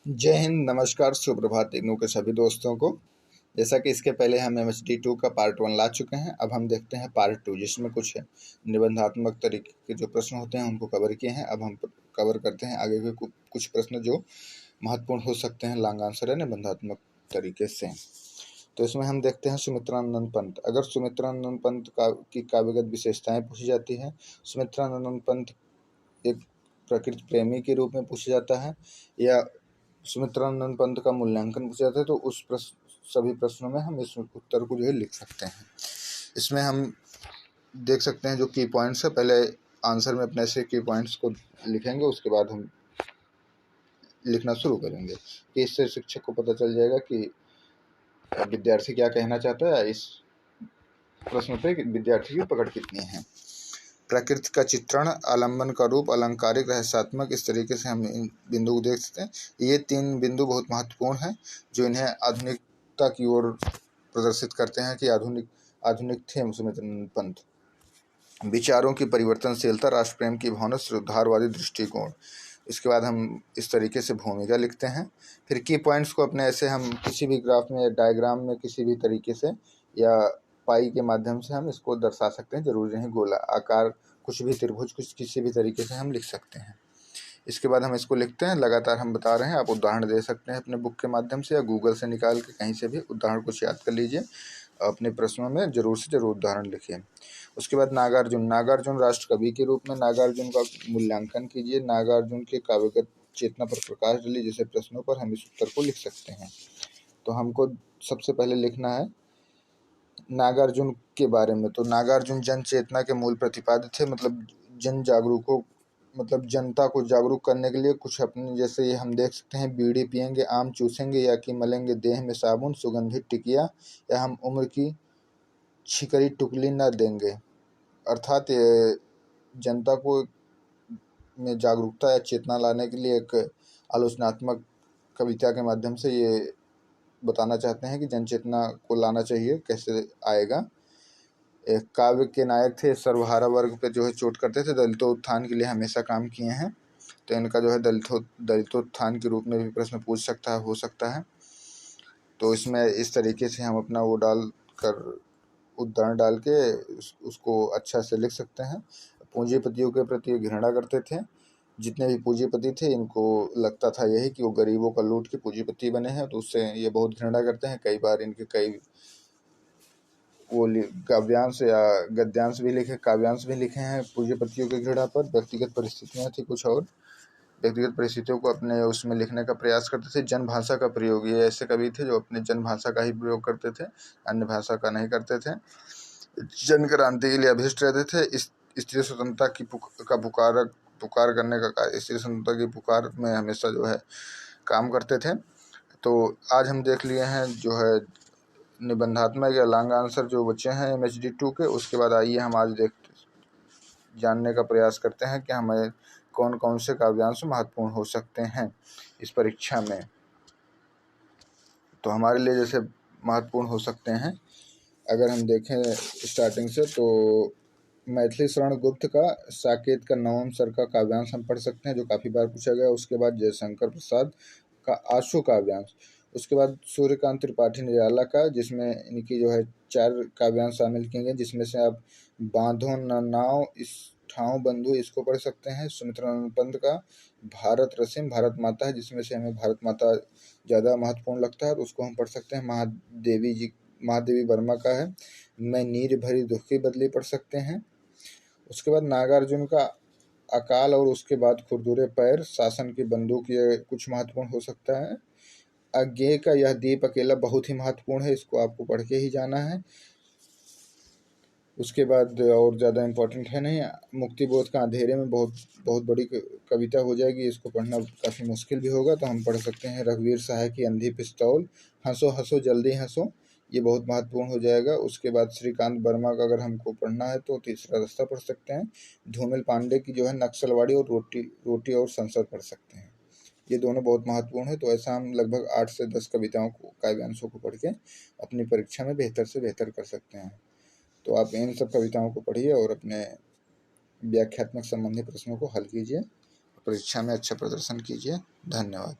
जय हिंद, नमस्कार, सुप्रभात इग्नू के सभी दोस्तों को। जैसा कि इसके पहले हम MHD2 का पार्ट 1 ला चुके हैं, अब हम देखते हैं पार्ट 2, जिसमें कुछ निबंधात्मक तरीके के जो प्रश्न होते हैं उनको कवर किए हैं। अब हम कवर करते हैं आगे के कुछ प्रश्न जो महत्वपूर्ण हो सकते हैं लॉन्ग आंसर है निबंधात्मक तरीके से। तो इसमें हम देखते हैं सुमित्रानंद पंत। अगर सुमित्रानंद पंत की काव्यगत विशेषताएं पूछी जाती है, सुमित्रानंद पंत एक प्रकृति प्रेमी के रूप में पूछा जाता है, या सुमित्रानंद पंत का मूल्यांकन पूछा जाता है, तो उस सभी प्रश्नों में हम इस उत्तर को जो है लिख सकते हैं। इसमें हम देख सकते हैं जो की पॉइंट्स है, पहले आंसर में अपने से की पॉइंट्स को लिखेंगे, उसके बाद हम लिखना शुरू करेंगे कि इससे शिक्षक को पता चल जाएगा कि विद्यार्थी क्या कहना चाहता है, इस प्रश्न पे विद्यार्थी की पकड़ कितनी है। प्रकृति का चित्रण, आलम्बन का रूप, अलंकारिक, रहस्यात्मक, इस तरीके से हम इन बिंदु को देख सकते हैं। ये 3 बिंदु बहुत महत्वपूर्ण हैं जो इन्हें आधुनिकता की ओर प्रदर्शित करते हैं कि आधुनिक थे सुमित्रानंद पंत। विचारों की परिवर्तनशीलता, राष्ट्र प्रेम की भावना, सुधारवादी दृष्टिकोण। इसके बाद हम इस तरीके से भूमिका लिखते हैं। फिर की पॉइंट्स को अपने ऐसे हम किसी भी ग्राफ में या डायग्राम में किसी भी तरीके से या पाई के माध्यम से हम इसको दर्शा सकते हैं। जरूरी नहीं गोला आकार, कुछ भी त्रिभुज, कुछ किसी भी तरीके से हम लिख सकते हैं। इसके बाद हम इसको लिखते हैं। लगातार हम बता रहे हैं, आप उदाहरण दे सकते हैं अपने बुक के माध्यम से या गूगल से निकाल के कहीं से भी उदाहरण कुछ याद कर लीजिए। अपने प्रश्नों में जरूर से जरूर उदाहरण लिखिए। उसके बाद नागार्जुन राष्ट्र कवि के रूप में नागार्जुन का मूल्यांकन कीजिए। नागार्जुन के काव्यगत चेतना पर प्रकाश डालिए। जैसे प्रश्नों पर हम इस उत्तर को लिख सकते हैं। तो हमको सबसे पहले लिखना है नागार्जुन के बारे में। तो नागार्जुन जन चेतना के मूल प्रतिपाद्य थे, मतलब जनता को जागरूक करने के लिए कुछ अपने, जैसे ये हम देख सकते हैं, बीड़ी पिएंगे, आम चूसेंगे, या कि मलेंगे देह में साबुन, सुगंधित टिकिया, या हम उम्र की छिकरी टुकली न देंगे। अर्थात जनता को में जागरूकता या चेतना लाने के लिए एक आलोचनात्मक कविता के माध्यम से ये बताना चाहते हैं कि जन चेतना को लाना चाहिए। कैसे आएगा? एक काव्य के नायक थे, सर्वहारा वर्ग पे जो है चोट करते थे, दलितोत्थान के लिए हमेशा काम किए हैं। तो इनका जो है दलितोत्थान के रूप में भी प्रश्न पूछ सकता है, हो सकता है। तो इसमें इस तरीके से हम अपना वो डाल कर उदाहरण डाल के उसको अच्छा से लिख सकते हैं। पूंजीपतियों के प्रति घृणा करते थे। जितने भी पूंजीपति थे, इनको लगता था यही कि वो गरीबों का लूट के पूंजीपति बने हैं, तो उससे ये बहुत घृणा करते हैं। कई बार इनके कई वो काव्यांश या गद्यांश भी लिखे, काव्यांश भी लिखे हैं पूंजीपतियों की घृणा पर। व्यक्तिगत परिस्थितियाँ थी कुछ और, व्यक्तिगत परिस्थितियों को अपने उसमें लिखने का प्रयास करते थे। जन भाषा का प्रयोग, ये ऐसे कवि थे जो अपने जन भाषा का ही प्रयोग करते थे, अन्य भाषा का नहीं करते थे। जन क्रांति के लिए अभिष्ट रहते थे। स्त्री स्वतंत्रता की पुकार करने का, स्त्री स्वतंत्रता की पुकार में हमेशा जो है काम करते थे। तो आज हम देख लिए हैं जो है निबंधात्मक या लॉन्ग आंसर जो बच्चे हैं MHD2 के। उसके बाद आइए हम आज जानने का प्रयास करते हैं कि हमें कौन कौन से काव्यांश महत्वपूर्ण हो सकते हैं इस परीक्षा में। तो हमारे लिए जैसे महत्वपूर्ण हो सकते हैं, अगर हम देखें स्टार्टिंग से, तो मैथिली शरण गुप्त का साकेत का 9वें सर का काव्यांश हम पढ़ सकते हैं, जो काफ़ी बार पूछा गया। उसके बाद जयशंकर प्रसाद का आशु काव्यांश। उसके बाद सूर्यकांत त्रिपाठी निराला का, जिसमें इनकी जो है 4 काव्यांश शामिल किए गए, जिसमें से आप बांधो न नाव इस ठाव बंधु इसको पढ़ सकते हैं। सुमित्रानंद पंत का भारत रसिम, भारत माता है, जिसमें से हमें भारत माता ज़्यादा महत्वपूर्ण लगता है, तो उसको हम पढ़ सकते हैं। महादेवी वर्मा का है मैं नीर भरी दुख की बदली पढ़ सकते हैं। उसके बाद नागार्जुन का अकाल और उसके बाद खुरदुरे पैर, शासन की बंदूक, ये कुछ महत्वपूर्ण हो सकता है। अज्ञेय का यह दीप अकेला बहुत ही महत्वपूर्ण है, इसको आपको पढ़ के ही जाना है। उसके बाद और ज़्यादा इम्पोर्टेंट है नहीं। मुक्तिबोध का अंधेरे में बहुत बड़ी कविता हो जाएगी, इसको पढ़ना काफ़ी मुश्किल भी होगा, तो हम पढ़ सकते हैं रघुवीर सहाय की अंधी पिस्तौल, हंसो हंसो जल्दी हंसो, ये बहुत महत्वपूर्ण हो जाएगा। उसके बाद श्रीकांत वर्मा का अगर हमको पढ़ना है तो तीसरा रास्ता पढ़ सकते हैं। धूमिल पांडे की जो है नक्सलवाड़ी और रोटी और संसद पढ़ सकते हैं। ये दोनों बहुत महत्वपूर्ण है। तो ऐसा हम लगभग 8 से 10 कविताओं को, काव्यांशों को पढ़ के अपनी परीक्षा में बेहतर से बेहतर कर सकते हैं। तो आप इन सब कविताओं को पढ़िए और अपने व्याख्यात्मक संबंधी प्रश्नों को हल कीजिए, परीक्षा में अच्छा प्रदर्शन कीजिए। धन्यवाद।